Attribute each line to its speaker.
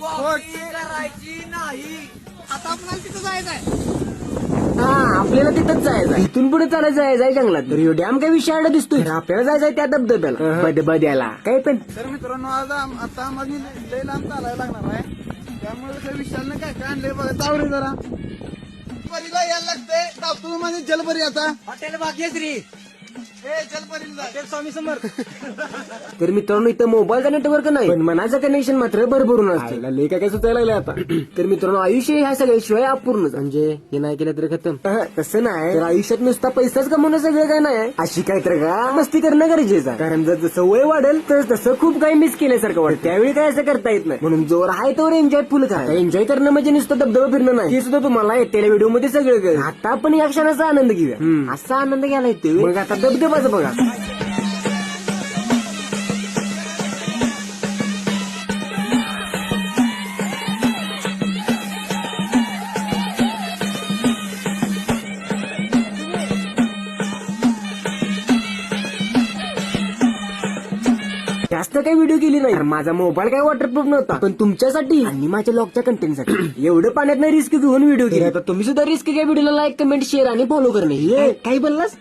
Speaker 1: करायची नाही.
Speaker 2: आता आपल्याला तिथं जायचं आहे.
Speaker 3: हा आपल्याला तिथंच जायचं इथून पुढे चालत जायचंय जंगलात. तर ह्यो डॅम काय विषयाला दिसतोय. तर आपल्याला जायचंय त्या धबधब्याला बदबद्याला काय पण.
Speaker 2: तर मित्रांनो आज आता आम्हाला लय लांब चालायला लागणार आहे. त्यामुळे विशालने काय काय आणलंय बघा. तावरे जरा परीला यायला लागतंय. तापतो म्हणजे जलपरी आता.
Speaker 1: Hotel Bhagyashree,
Speaker 2: जलपरीला
Speaker 1: hotel Swami Samarth.
Speaker 3: तर मित्रांनो इथं मोबाईलचा नेटवर्क नाही पण मनाचं कनेक्शन मात्र भरभरून असतं. लय काय सुचायला लागलं आता. तर मित्रांनो आयुष्य ह्या सगळ्याशिवाय अपूर्ण. म्हणजे हे नाही केलं तर खतम. तसं नाही. तर आयुष्यात नुसता पैसाच कमवणं सगळं काय नाही. अशी काय तर का मस्ती करणं गरजेचं आहे. कारण जर जसं वय वाढेल तर तसं खूप काही मिस केल्यासारखं वाटतं. त्यावेळी काय असं करता येत नाही. म्हणून जोर आहे तोवर एन्जॉय फुल करा. एन्जॉय करणं म्हणजे नुसतं धबधबा फिरणं नाही. हे सुद्धा तुम्हाला येत्या व्हिडिओ मध्ये सगळं कळेल. आता आपण या क्षणाचा आनंद घेऊया. असा आनंद घ्यायला येतोय. मग आता धबधबाचं बघा. जास्त काही व्हिडिओ केली नाही. माझा मोबाईल काय वॉटरप्रूफ नव्हता. पण तुमच्यासाठी आणि माझ्या लॉगच्या कंटेंटसाठी एवढं पाण्यात रिस्क घेऊन व्हिडिओ केला. आता तुम्ही सुद्धा रिस्क घ्या. व्हिडिओला लाईक कमेंट शेअर आणि फॉलो करणे. काय बोललास.